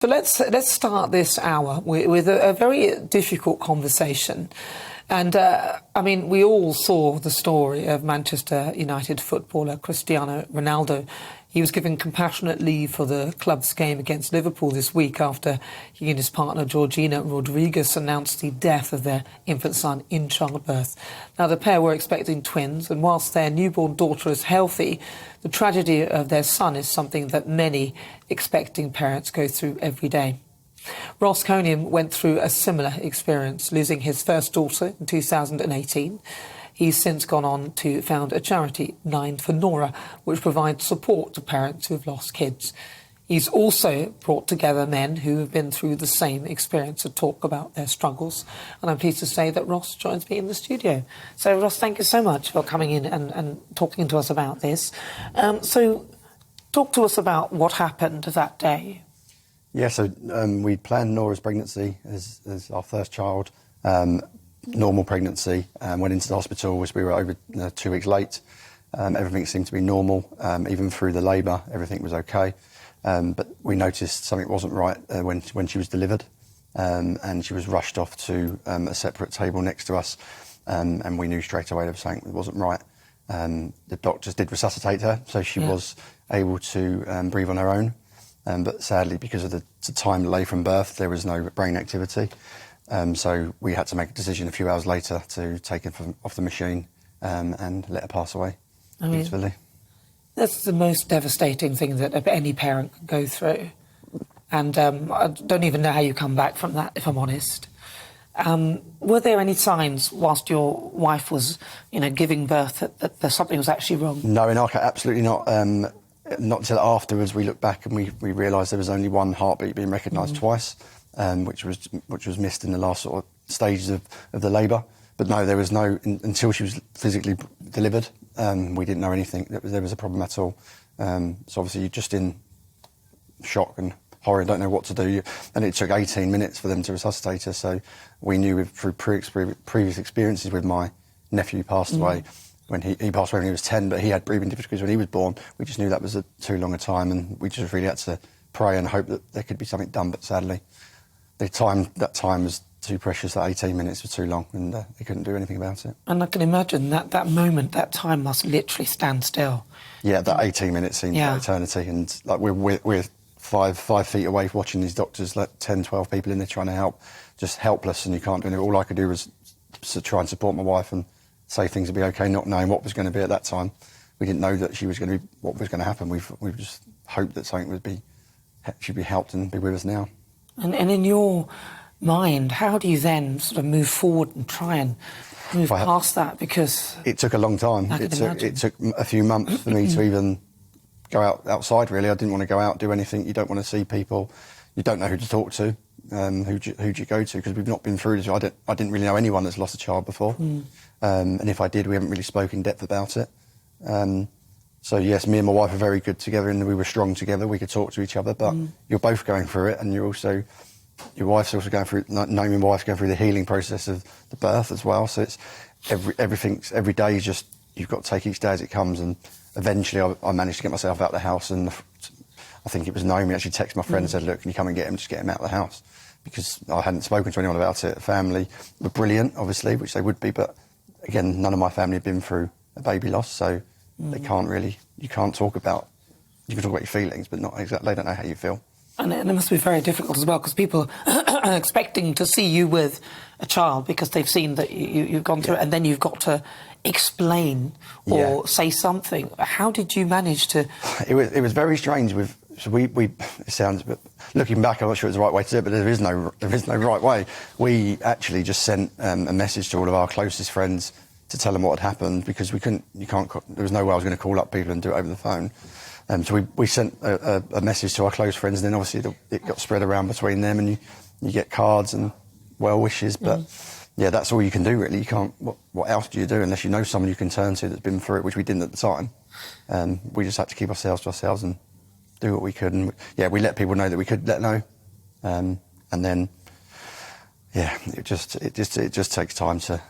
So let's start this hour with a very difficult conversation. And, I mean, we all saw the story of Manchester United footballer Cristiano Ronaldo. He was given compassionate leave for the club's game against Liverpool this week after he and his partner Georgina Rodriguez announced the death of their infant son in childbirth. Now, the pair were expecting twins, and whilst their newborn daughter is healthy, the tragedy of their son is something that many expecting parents go through every day. Ross Coniam went through a similar experience, losing his first daughter in 2018. He's since gone on to found a charity, 9 for Nora, which provides support to parents who have lost kids. He's also brought together men who have been through the same experience to talk about their struggles. And I'm pleased to say that Ross joins me in the studio. So, Ross, thank you so much for coming in and talking to us about this. So, talk to us about what happened that day. Yeah, so we planned Nora's pregnancy as our first child. Normal pregnancy, went into the hospital as we were over 2 weeks late. Everything seemed to be normal, even through the labour, everything was okay. But we noticed something wasn't right when she was delivered, and she was rushed off to a separate table next to us, and we knew straight away there was something that wasn't right. The doctors did resuscitate her, so she was able to breathe on her own, but sadly, because of the time delay from birth, there was no brain activity. So we had to make a decision a few hours later to take her off the machine and let her pass away peacefully. That's the most devastating thing that any parent can go through. And I don't even know how you come back from that, if I'm honest. Were there any signs whilst your wife was, giving birth that something was actually wrong? No, in our case, absolutely not. Not until afterwards we looked back and we realised there was only one heartbeat being recognised twice. Which was missed in the last sort of stages of the labour. But no, there was no, until she was physically delivered, we didn't know anything, there was a problem at all. So obviously you're just in shock and horror, don't know what to do. And it took 18 minutes for them to resuscitate her, so we knew through previous experiences with my nephew who passed away, when he passed away when he was 10, but he had breathing difficulties when he was born. We just knew that was too long a time, and we just really had to pray and hope that there could be something done, but sadly, that time was too precious. That 18 minutes was too long, and they couldn't do anything about it. And I can imagine that moment, that time must literally stand still. Yeah, that 18 minutes seemed like eternity, and like we're 5 feet away watching these doctors, like 10, 12 people in there trying to help, just helpless, and you can't do anything. All I could do was to try and support my wife and say things would be okay, not knowing what was going to be at that time. We didn't know that she was going to be, what was going to happen. We just hoped that something she'd be helped and be with us now. And in your mind, how do you then sort of move forward and try and move past that? Because it took a long time. It took a few months for me to even go outside, really. I didn't want to go out, do anything. You don't want to see people. You don't know who to talk to, who do you go to, because we've not been through this. I didn't really know anyone that's lost a child before. And if I did, we haven't really spoken in depth about it. So yes, me and my wife are very good together, and we were strong together. We could talk to each other, but you're both going through it, and your wife's also going through. Naomi, my wife's going through the healing process of the birth as well. So it's every day is just, you've got to take each day as it comes, and eventually I managed to get myself out of the house, and I think it was Naomi actually texted my friend and said, "Look, can you come and get him? Just get him out of the house," because I hadn't spoken to anyone about it. Family were brilliant, obviously, which they would be, but again, none of my family had been through a baby loss, so. They can't really, you can talk about your feelings, but not exactly, they don't know how you feel. And it must be very difficult as well, because people are expecting to see you with a child because they've seen that you've gone through it, and then you've got to explain or say something. How did you manage to... It was very strange. So it sounds, but looking back, I'm not sure it's the right way to do it, but there is no right way. We actually just sent a message to all of our closest friends to tell them what had happened, because there was no way I was going to call up people and do it over the phone. So we sent a message to our close friends, and then obviously it got spread around between them, and you get cards and well wishes, but yeah, that's all you can do really. You can't, what else do you do unless you know someone you can turn to that's been through it, which we didn't at the time. We just had to keep ourselves to ourselves and do what we could, and we let people know that we could let know, and then it just takes time to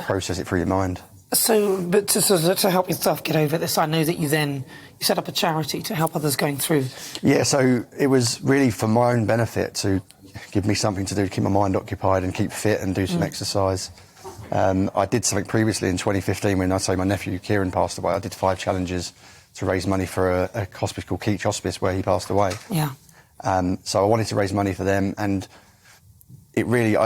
process it through your mind. So, but to help yourself get over this, I know that you set up a charity to help others going through. Yeah, so it was really for my own benefit to give me something to do to keep my mind occupied and keep fit and do some exercise. I did something previously in 2015 when my nephew Kieran passed away. I did 5 challenges to raise money for a hospice called Keach Hospice where he passed away. Yeah. So I wanted to raise money for them, and it really,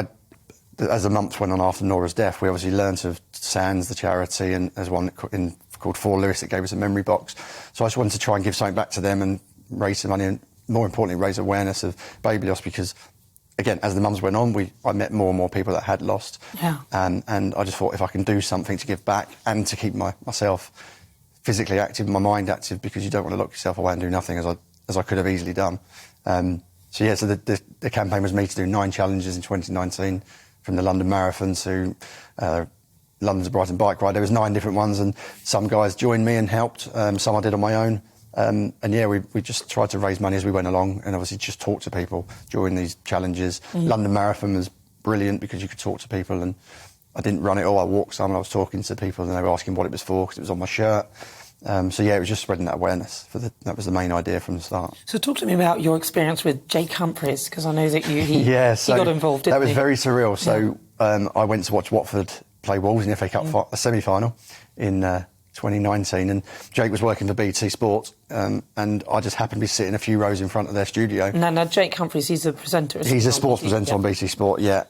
as the months went on after Nora's death, we obviously learnt of SANS, the charity, and there's one called For Lewis that gave us a memory box. So I just wanted to try and give something back to them and raise some money, and more importantly, raise awareness of baby loss, because, again, as the months went on, I met more and more people that had lost. Yeah. And I just thought if I can do something to give back and to keep myself physically active, my mind active, because you don't want to lock yourself away and do nothing, as I could have easily done. So the campaign was me to do 9 challenges in 2019, from the London Marathon to London's Brighton Bike Ride. There was 9 different ones, and some guys joined me and helped. Some I did on my own. We just tried to raise money as we went along, and obviously just talk to people during these challenges. London Marathon was brilliant because you could talk to people, and I didn't run it all. I walked some, and I was talking to people, and they were asking what it was for because it was on my shirt. It was just spreading that awareness. That was the main idea from the start. So talk to me about your experience with Jake Humphries, because I know that he got involved, didn't he? That was very surreal. So I went to watch Watford play Wolves in the FA Cup semi-final in 2019, and Jake was working for BT Sport, and I just happened to be sitting a few rows in front of their studio. Now Jake Humphries, he's a presenter, isn't he? He's a sports presenter on BT Sport, yeah.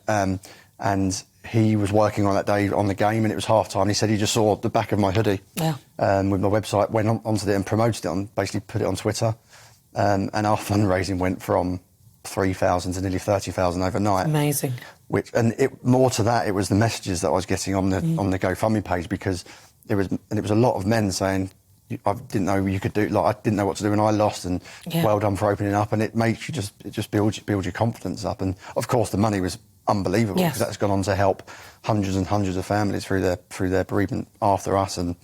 And he was working on that day on the game, and it was half-time. He said he just saw the back of my hoodie with my website, went onto it and promoted it basically put it on Twitter. And our fundraising went from 3,000 to nearly 30,000 overnight. Amazing. More to that, it was the messages that I was getting on the GoFundMe page, because it was a lot of men saying, I didn't know you could do, I didn't know what to do, and I lost, and well done for opening up. And it makes you just build your confidence up. And of course the money was unbelievable, because that's gone on to help hundreds and hundreds of families through their bereavement after us. And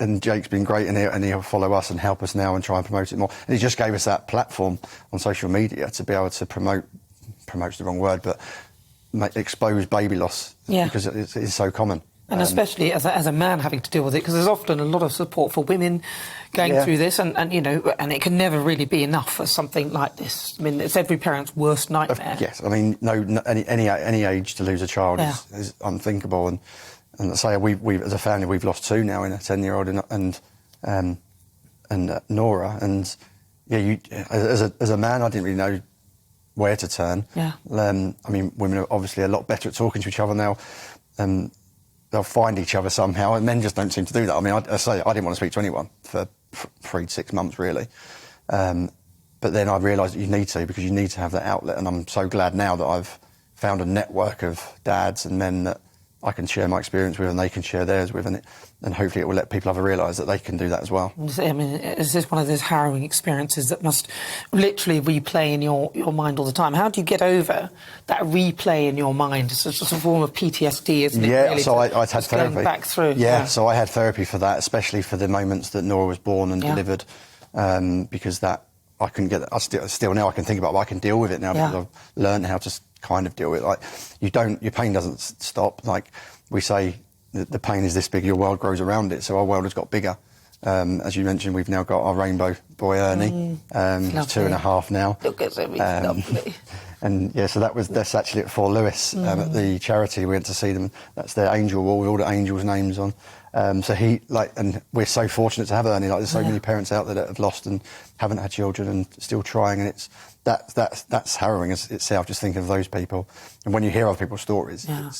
and Jake's been great, and he'll follow us and help us now and try and promote it more. And he just gave us that platform on social media to be able to promote's the wrong word, but expose baby loss, because it's so common. And especially as a man having to deal with it, because there's often a lot of support for women going through this, and it can never really be enough for something like this. I mean, it's every parent's worst nightmare. Yes, I mean, any age to lose a child is unthinkable, and I say we as a family we've lost 2 now, in a 10-year-old and Nora, and as a man I didn't really know where to turn. I mean, women are obviously a lot better at talking to each other now. They'll find each other somehow, and men just don't seem to do that. I mean, I didn't want to speak to anyone for 3 to 6 months, really. But then I realised that you need to, because you need to have that outlet, and I'm so glad now that I've found a network of dads and men that I can share my experience with, and they can share theirs with, and hopefully it will let people other realise that they can do that as well. I mean, is this one of those harrowing experiences that must literally replay in your mind all the time? How do you get over that replay in your mind? It's just a form of PTSD, isn't it? Yeah, really, so I had therapy. Going back through. Yeah, so I had therapy for that, especially for the moments that Nora was born and delivered, because that I couldn't get that. Still now I can think about it, but I can deal with it now because I've learned how to kind of deal with it. Like, your pain doesn't stop. Like we say, the pain is this big, your world grows around it. So our world has got bigger. As you mentioned, we've now got our rainbow boy Ernie. He's 2.5 now. Look at him, he's lovely. And so that's actually at For Lewis at the charity. We went to see them. That's their angel wall with all the angels' names on. So and we're so fortunate to have Ernie. Like, there's so many parents out there that have lost and haven't had children and still trying, and that's harrowing itself, just thinking of those people. And when you hear other people's stories, no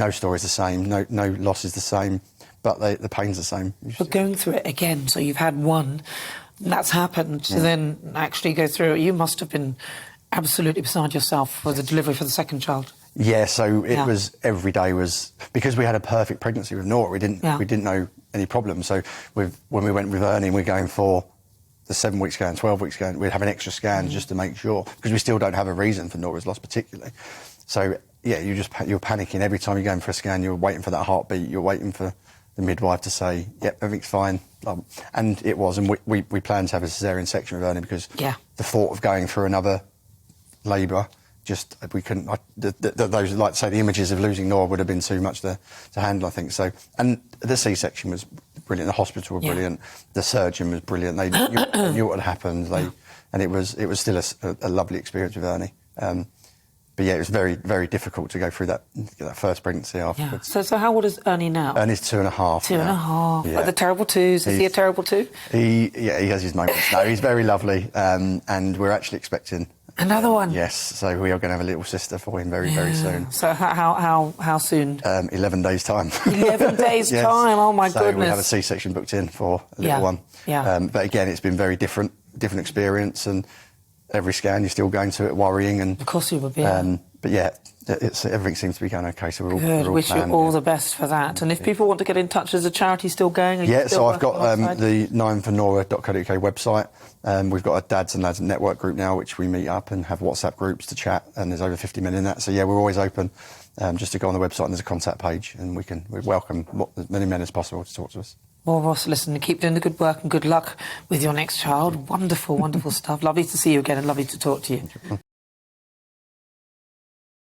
story is the same, no loss is the same, but the pain's the same. But going through it again, so you've had one, that's happened, to then actually go through it, you must have been absolutely beside yourself for the delivery for the second child. Yeah, so it was, every day was, because we had a perfect pregnancy with Nora, we didn't know any problems. So when we went with Ernie, we're going for the 7-week scan, 12-week scan, we'd have an extra scan just to make sure, because we still don't have a reason for Nora's loss particularly. So you're panicking every time you're going for a scan. You're waiting for that heartbeat. You're waiting for the midwife to say, "Yep, everything's fine." And it was. And we planned to have a caesarean section with Ernie, because the thought of going through another labour just we couldn't. Those, like say, the images of losing Nora would have been too much to handle, I think. So, and the C-section was brilliant. The hospital were brilliant. The surgeon was brilliant. They knew what had happened. And it was still a lovely experience with Ernie. But yeah, it was very, very difficult to go through that first pregnancy afterwards. Yeah. So how old is Ernie now? Ernie's 2.5. 2.5. Yeah. Like the terrible twos. Is he a terrible two? He has his moments. No, he's very lovely. And we're actually expecting another one. Yes, so we are going to have a little sister for him very, very soon. So how soon? 11 days time. 11 days yes. time. Oh my goodness. So we have a C-section booked in for a little one. Yeah. But again, it's been very different experience, and every scan you're still going to it worrying, and of course you would be. But yeah, everything seems to be going okay. So we're all wish planned, you all the best for that. And if people want to get in touch, is the charity still going? So I've got the 9fornora.co.uk website. We've got a Dads and Lads network group now, which we meet up and have WhatsApp groups to chat, and there's over 50 men in that. So yeah, we're always open. Just to go on the website and there's a contact page, and we welcome as many men as possible to talk to us. Well, Ross, listen, keep doing the good work and good luck with your next child. Wonderful, wonderful stuff. Lovely to see you again and lovely to talk to you.